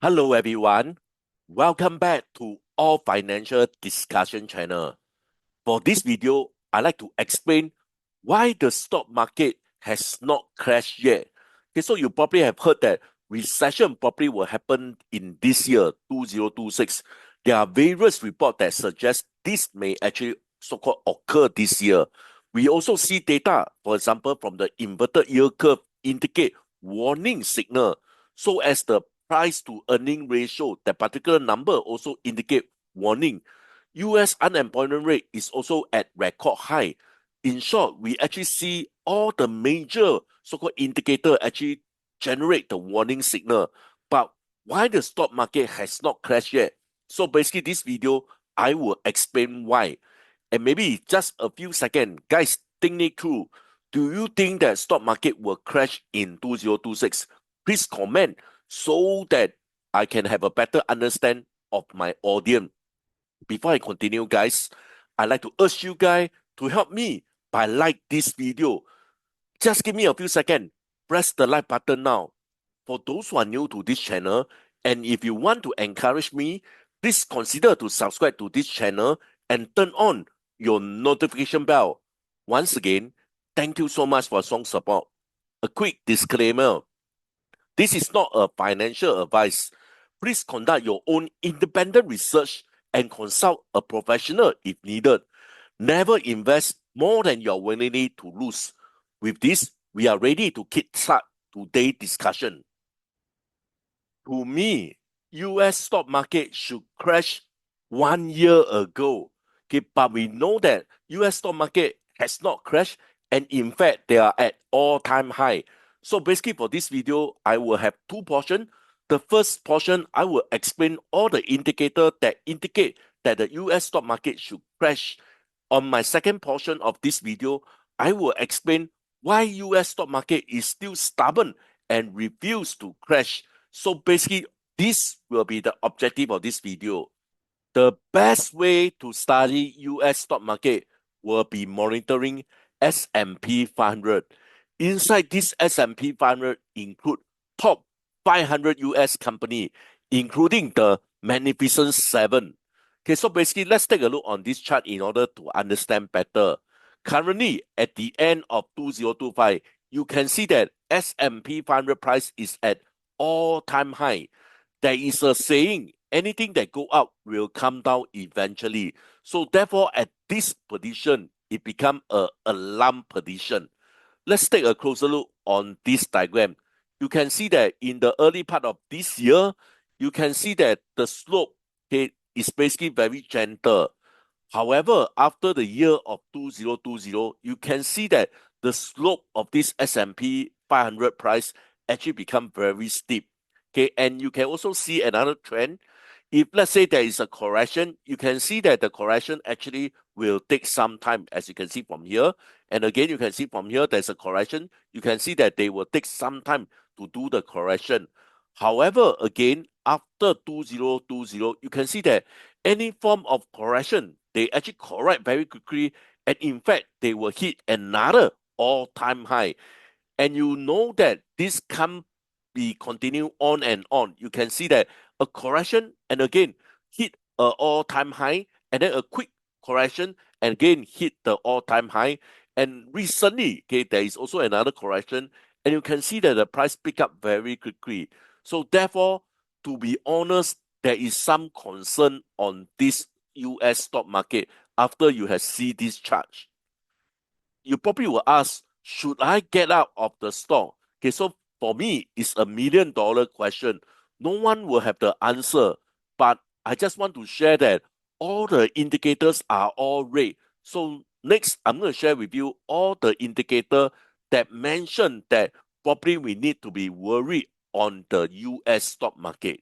Hello everyone, welcome back to All Financial Discussion channel. For this video, I'd like to explain why the stock market has not crashed yet. Okay, so you probably have heard that recession probably will happen in this year, 2026. There are various reports that suggest this may actually so-called occur this year. We also see data, for example, from the inverted yield curve indicate warning signal. So as the price to earning ratio, that particular number also indicate warning. US unemployment rate is also at record high. In short, we actually see all the major so-called indicator actually generate the warning signal. But why the stock market has not crashed yet? So basically this video, I will explain why. And maybe just a few seconds, guys, think it through. Do you think that stock market will crash in 2026? Please comment so that I can have a better understand of my audience. Before I continue, guys, I'd like to urge you guys to help me by like this video. Just give me a few seconds. Press the like button now. For those who are new to this channel, and if you want to encourage me, please consider to subscribe to this channel and turn on your notification bell. Once again, thank you so much for strong support. A quick disclaimer. This is not a financial advice. Please conduct your own independent research and consult a professional if needed. Never invest more than you are willing to lose. With this, we are ready to kickstart today's discussion. To me, US stock market should crash 1 year ago. Okay, but we know that US stock market has not crashed, and in fact, they are at all-time high. So basically for this video, I will have two portions. The first portion, I will explain all the indicators that indicate that the US stock market should crash. On my second portion of this video, I will explain why US stock market is still stubborn and refuse to crash. So basically, this will be the objective of this video. The best way to study US stock market will be monitoring S&P 500. Inside this S&P 500 include top 500 US company, including the Magnificent Seven. Okay, so basically, let's take a look on this chart in order to understand better. Currently, at the end of 2025, you can see that S&P 500 price is at all-time high. There is a saying, anything that go up will come down eventually. So therefore, at this position, it become a alarm position. Let's take a closer look on this diagram. You can see that in the early part of this year, you can see that the slope, okay, is basically very gentle. However, after the year of 2020, you can see that the slope of this S&P 500 price actually become very steep. Okay, and you can also see another trend. If let's say there is a correction, you can see that the correction actually will take some time, as you can see from here. And again, you can see from here, there's a correction. You can see that they will take some time to do the correction. However, again, after 2020, you can see that any form of correction, they actually correct very quickly. And in fact, they will hit another all-time high. And you know that this can't be continue on and on. You can see that a correction and again hit a all-time high, and then a quick correction and again hit the all-time high. And recently, okay, there is also another correction, and you can see that the price pick up very quickly. So therefore, to be honest, there is some concern on this US stock market after you have seen this chart. You probably will ask, should I get out of the stock? Okay, so for me, it's $1 million question. No one will have the answer, but I just want to share that all the indicators are all red. So next, I'm going to share with you all the indicators that mention that probably we need to be worried on the US stock market.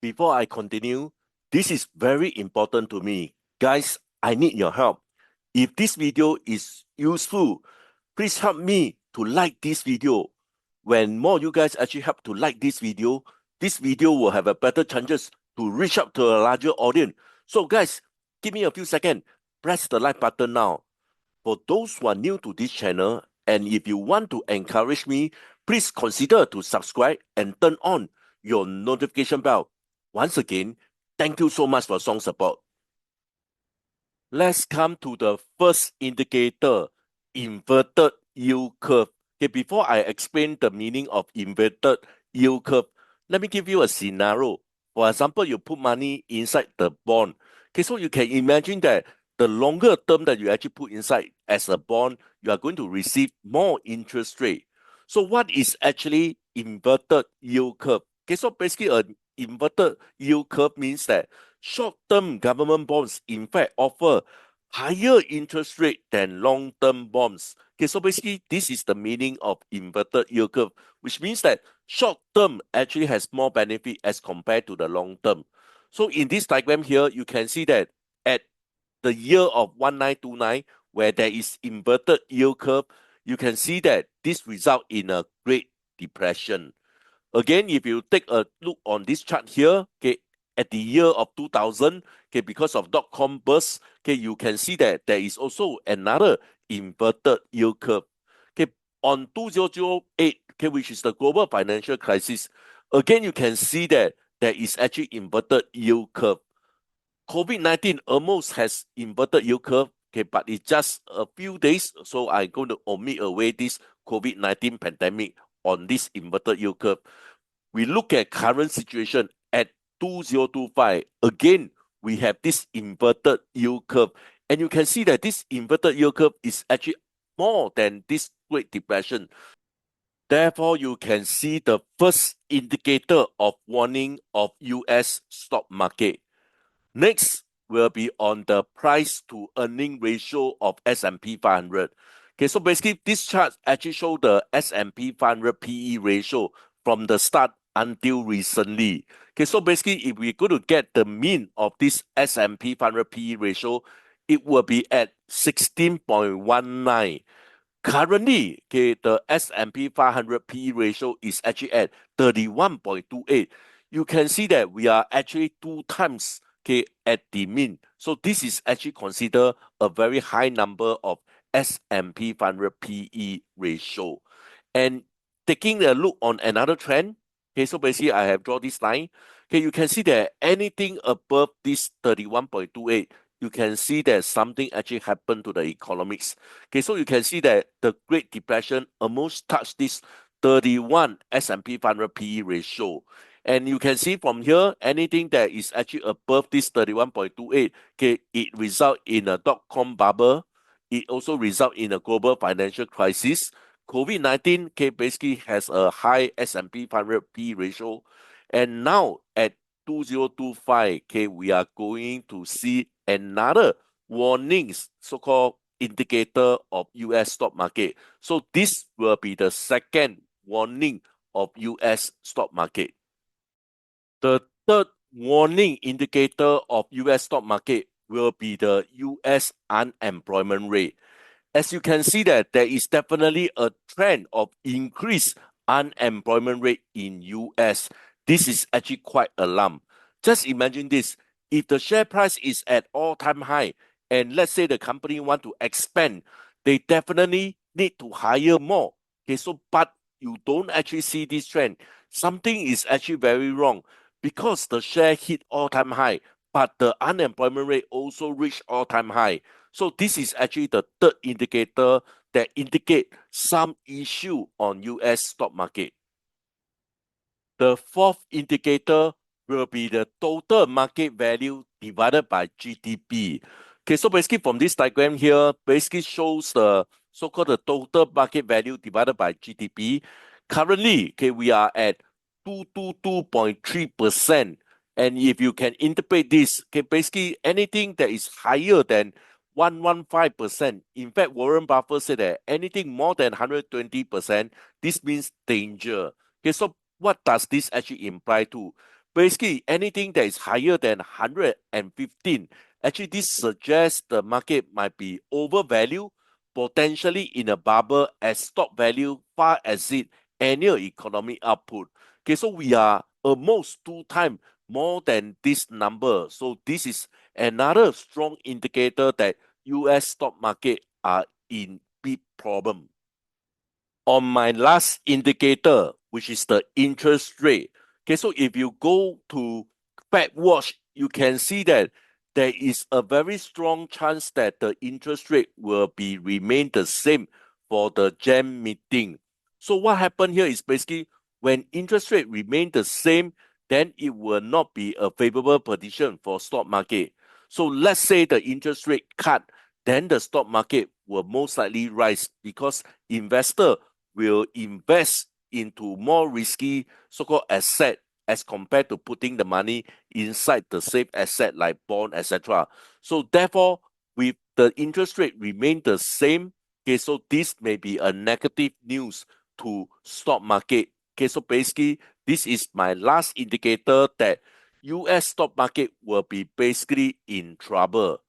Before I continue, this is very important to me. Guys, I need your help. If this video is useful, please help me to like this video. When more you guys actually help to like this video will have a better chances to reach out to a larger audience. So guys, give me a few seconds. Press the like button now. For those who are new to this channel, and if you want to encourage me, please consider to subscribe and turn on your notification bell. Once again, thank you so much for strong support. Let's come to the first indicator, inverted yield curve. Okay, before I explain the meaning of inverted yield curve, let me give you a scenario. For example, you put money inside the bond. Okay, so you can imagine that the longer term that you actually put inside as a bond, you are going to receive more interest rate. So what is actually inverted yield curve? Okay, so basically an inverted yield curve means that short-term government bonds, in fact, offer higher interest rate than long-term bonds. Okay, so basically, this is the meaning of inverted yield curve, which means that short-term actually has more benefit as compared to the long-term. So in this diagram here, you can see that at the year of 1929, where there is inverted yield curve, you can see that this result in a Great Depression. Again, if you take a look on this chart here, okay, at the year of 2000, okay, because of dot-com burst, okay, you can see that there is also another inverted yield curve. Okay, on 2008, okay, which is the global financial crisis, again, you can see that there is actually inverted yield curve. COVID-19 almost has inverted yield curve, okay, but it's just a few days, so I'm going to omit away this COVID-19 pandemic on this inverted yield curve. We look at current situation at 2025. Again, we have this inverted yield curve. And you can see that this inverted yield curve is actually more than this Great Depression. Therefore, you can see the first indicator of warning of US stock market. Next will be on the price to earning ratio of S&P 500. Okay, so basically this chart actually show the S&P 500 PE ratio from the start until recently. Okay, so basically if we're going to get the mean of this S&P 500 PE ratio, it will be at 16.19. Currently, okay, the S&P 500 PE ratio is actually at 31.28. You can see that we are actually 2 times, okay, at the mean. So this is actually considered a very high number of S&P 500 PE ratio. And taking a look on another trend, okay, so basically I have drawn this line. Okay, you can see that anything above this 31.28, you can see that something actually happened to the economics. Okay, so you can see that the Great Depression almost touched this 31 S&P 500 PE ratio. And you can see from here, anything that is actually above this 31.28, okay, it result in a dot-com bubble. It also result in a global financial crisis. COVID-19, okay, basically has a high S&P 500 PE ratio. And now at 2025, okay, we are going to see another warnings, so-called indicator of US stock market. So this will be the second warning of US stock market. The third warning indicator of US stock market will be the US unemployment rate. As you can see that there is definitely a trend of increased unemployment rate in US. This is actually quite alarm. Just imagine this. If the share price is at all-time high, and let's say the company want to expand, they definitely need to hire more. Okay, so but you don't actually see this trend. Something is actually very wrong because the share hit all-time high, but the unemployment rate also reached all-time high. So this is actually the third indicator that indicate some issue on US stock market. The fourth indicator will be the total market value divided by GDP. Okay, so basically from this diagram here, basically shows the so-called the total market value divided by GDP. Currently, okay, we are at 222.3%. And if you can interpret this, okay, basically anything that is higher than 115%. In fact, Warren Buffett said that anything more than 120%, this means danger. Okay, so what does this actually imply to? Basically, anything that is higher than 115, actually this suggests the market might be overvalued, potentially in a bubble as stock value far exceed annual economic output. Okay, so we are almost 2 times more than this number. So this is another strong indicator that US stock market are in big problem. On my last indicator, which is the interest rate. Okay, so if you go to Fed Watch, you can see that there is a very strong chance that the interest rate will be remain the same for the Jan meeting. So what happened here is basically when interest rate remain the same, then it will not be a favorable position for stock market. So let's say the interest rate cut, then the stock market will most likely rise because investor will invest into more risky so-called asset as compared to putting the money inside the safe asset like bond, etc. So therefore, with the interest rate remain the same, okay, so this may be a negative news to stock market. Okay, so basically, this is my last indicator that US stock market will be basically in trouble.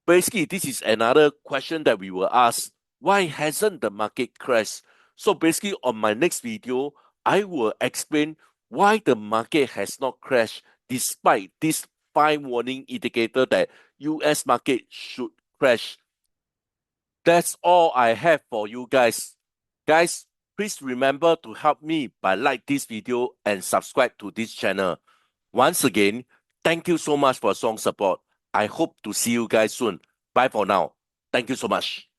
Basically, this is another question that we will ask. Why hasn't the market crashed? So basically, on my next video, I will explain why the market has not crashed despite this five warning indicator that US market should crash. That's all I have for you guys. Guys, please remember to help me by like this video and subscribe to this channel. Once again, thank you so much for strong support. I hope to see you guys soon. Bye for now. Thank you so much.